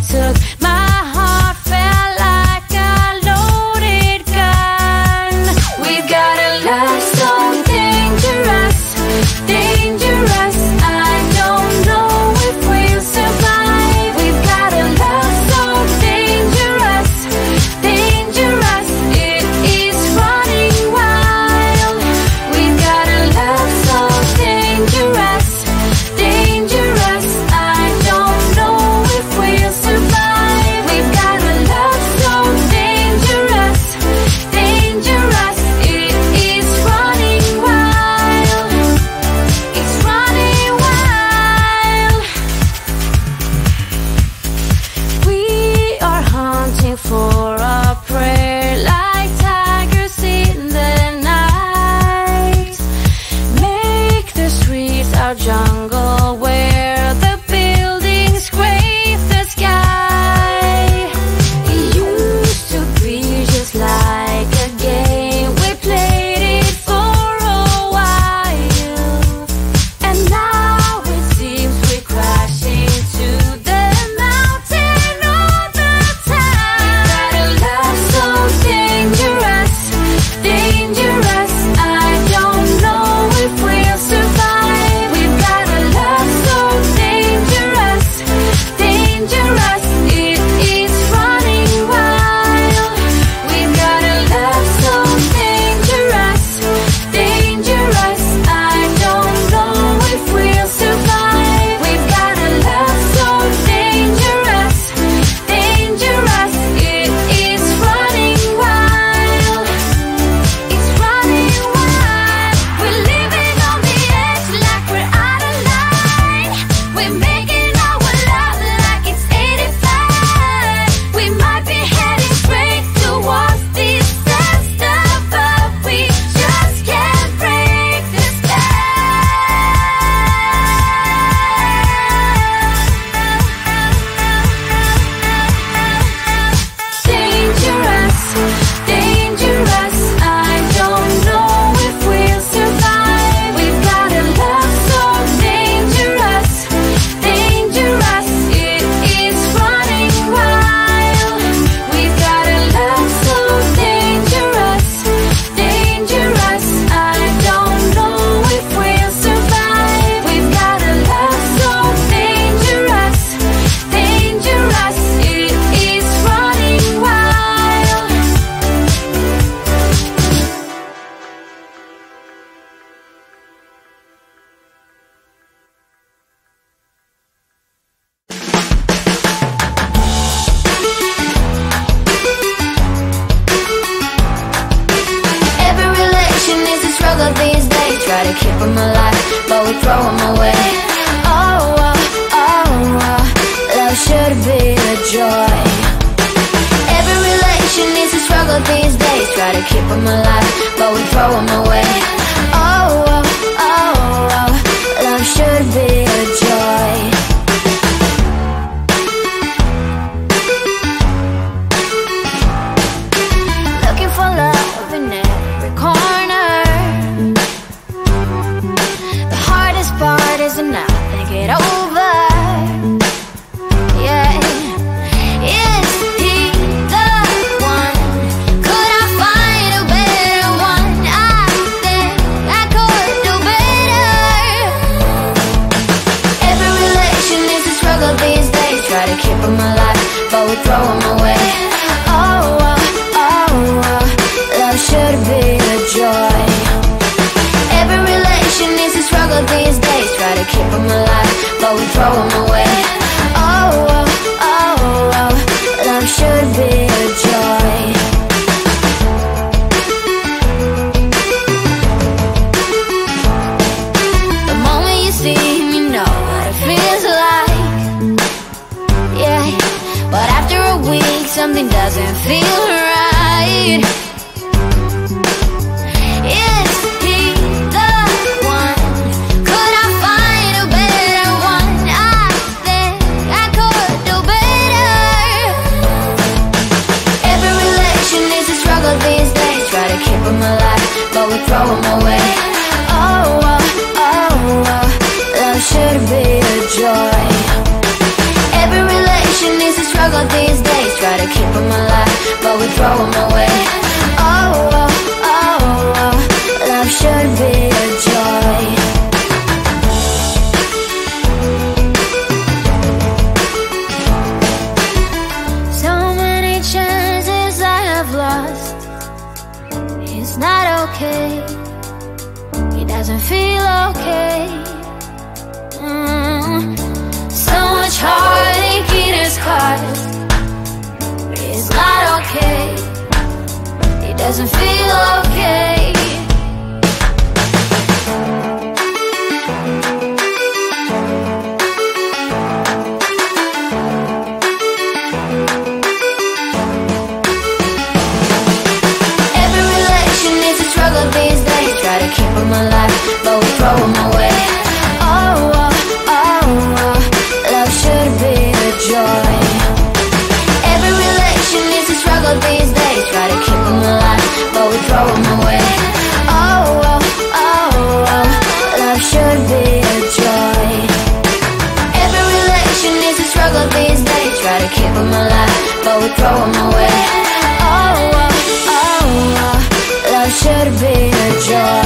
took. My heart felt like a loaded gun. We've got a love so dangerous, dangerous. I don't know if we'll survive. We've got a love so dangerous, dangerous. It is running wild. We've got a love so dangerous, dangerous. I don't know if we'll survive. We've got a love so dangerous, dangerous. It is running wild. It's running wild. We are hunting for a prey like tigers in the night. Make the streets our jungle where the buildings scrape the sky. It used to be just like a game. We played it for a while, and now it seems we crash into the mountain all the time. Got a love so dangerous, dangerous. I don't know if we'll survive. We've got a love so dangerous, dangerous. It is running wild. We've got a love so dangerous, dangerous. I don't know if we'll survive. We've got a love so dangerous, dangerous. It is running wild. It's running wild. We're living on the edge like we're out of line. We're making our love like it's 85. We might be heading straight towards disaster, but we just can't break the Dangerous, dangerous. I don't know if we'll survive. We've got a love so dangerous, dangerous. It is running wild. We've got a love so dangerous, dangerous. I don't know if we'll survive. We've got a love so dangerous, dangerous. It is running wild. Every relation is a struggle these days. Try to keep them alive, but we throw them away. Oh, oh, oh, oh. Love should be a joy. Every relation is a struggle these days. Try to keep them alive, but we throw them away. Oh, oh, oh, oh. Love should be a joy. Looking for love in every corner. The hardest part is to not think it over. Yeah. Is he the one? Could I find a better one? I think I could do better. Every relation is a struggle these days. Try to keep them alive, but we throw them away. Oh, oh, oh, oh. Love should be a joy. Every relation is a struggle these days. Try to keep them alive, but we throw them away. Oh, oh, oh, oh. Love should be a joy. The moment you see him, you know what it feels like. Yeah, but after a week, something doesn't feel right. Is he the one? Could I find a better one? I think I could do better. Every relation is a struggle these days. Try to keep them alive, but we throw them away. Oh, oh, oh, oh. Love should be a joy. Every relation is a struggle struggle these days. Try to keep them alive, but we throw them away. Oh, oh, oh, oh, love should be a joy. So many chances I have lost. It's not okay. It doesn't feel okay. So much heartache in his cause. It's not okay. It doesn't feel okay. Every relation is a struggle these days. Try to keep them alive, but we throw them away. Oh, oh, oh, oh, love should be a joy. Every relation is a struggle these days. Try to keep them alive, but we throw them away. Oh, oh, oh, oh, love should be a joy. Every relation is a struggle these days. Try to keep them alive, but we throw them away. Oh, oh, oh, oh, love should be a joy.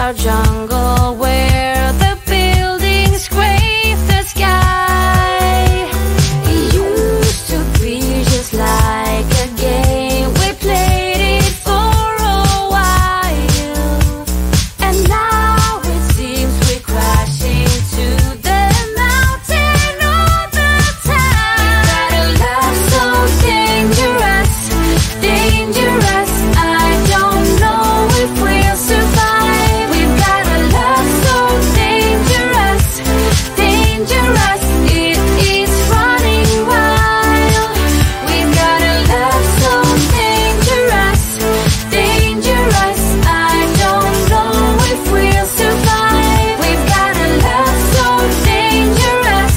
our jungle where the buildings scrape the sky. It used to be just like a game. We played it for a while, and now it seems we're crashing to the mountain all the time. We got a love so dangerous, dangerous. I don't know if we'll survive. We've got a love so dangerous, dangerous. It is running wild. We've got a love so dangerous, dangerous. I don't know if we'll survive. We've got a love so dangerous,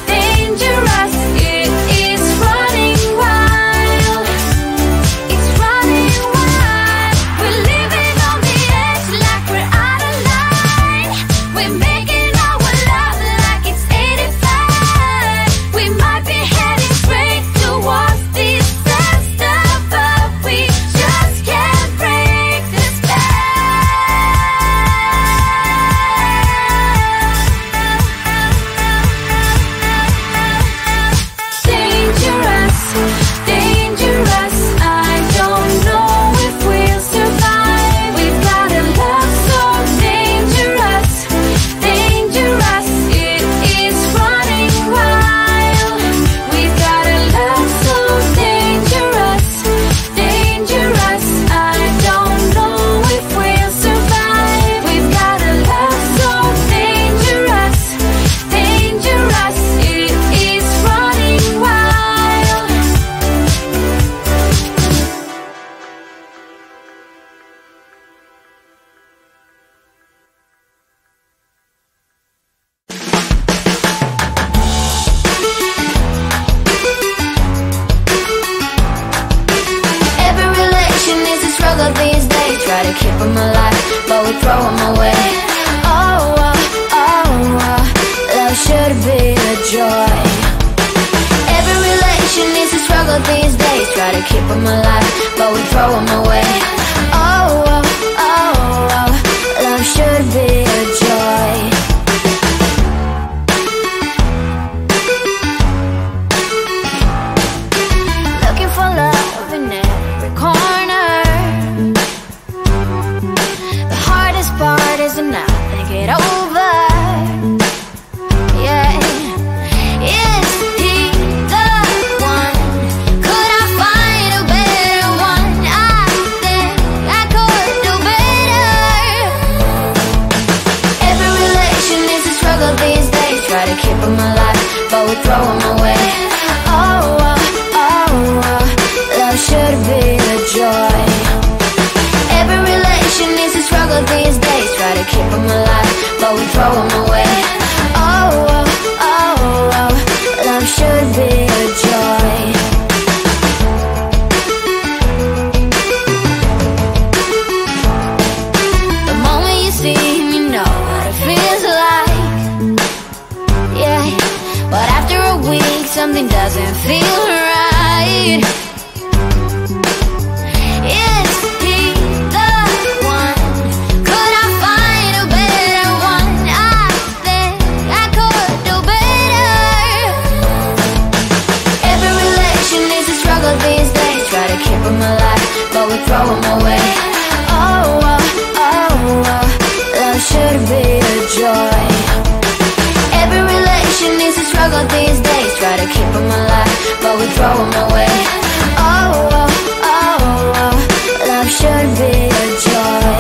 dangerous. It is running wild. It's running wild. We're living on the edge like we're out of line. We're making our love like it's 85. We might be heading straight towards disaster, but we just can't break the Dangerous, dangerous. I don't know if we'll survive. We've got a love so dangerous, dangerous. It is running wild. We've got a love so dangerous, dangerous. I don't know if we'll survive. We've got a love so dangerous, dangerous. It is running wild. Every relation is a struggle these days. Try to keep them alive, but we throw them away. Love should be a joy. Every relation is a struggle these days. Try to keep them alive, but we throw them away. Love should be a joy. Looking for love in every corner. The hardest part is to not think it over. Yeah. Is he the one? Could I find a better one? I think I could do better. Every relation is a struggle these days. Try to keep them alive, but we throw them away. Love should be a joy. Every relation is a struggle these days. Try to keep them alive, but we throw them away. Love should be a joy. The moment you see him, you know what it feels like. Yeah, but after a week, something doesn't feel right. Is he the one? Could I find a better one? I think I could do better. Every relation is a struggle these days. Try to keep them alive, but we throw them away. Love should be a joy. Every relation is a struggle these days. Try to keep them alive, but we throw them away. Love should be a joy.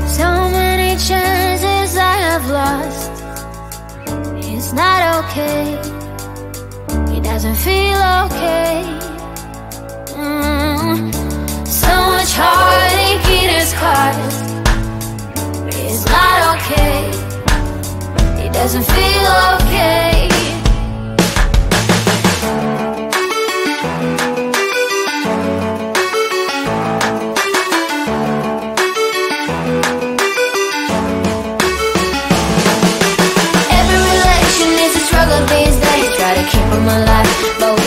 So many chances I have lost. It's not okay. It doesn't feel okay. So much heartache it has caused. It's not okay. It doesn't feel okay. Every relation is a struggle these days. Try to keep them alive, but we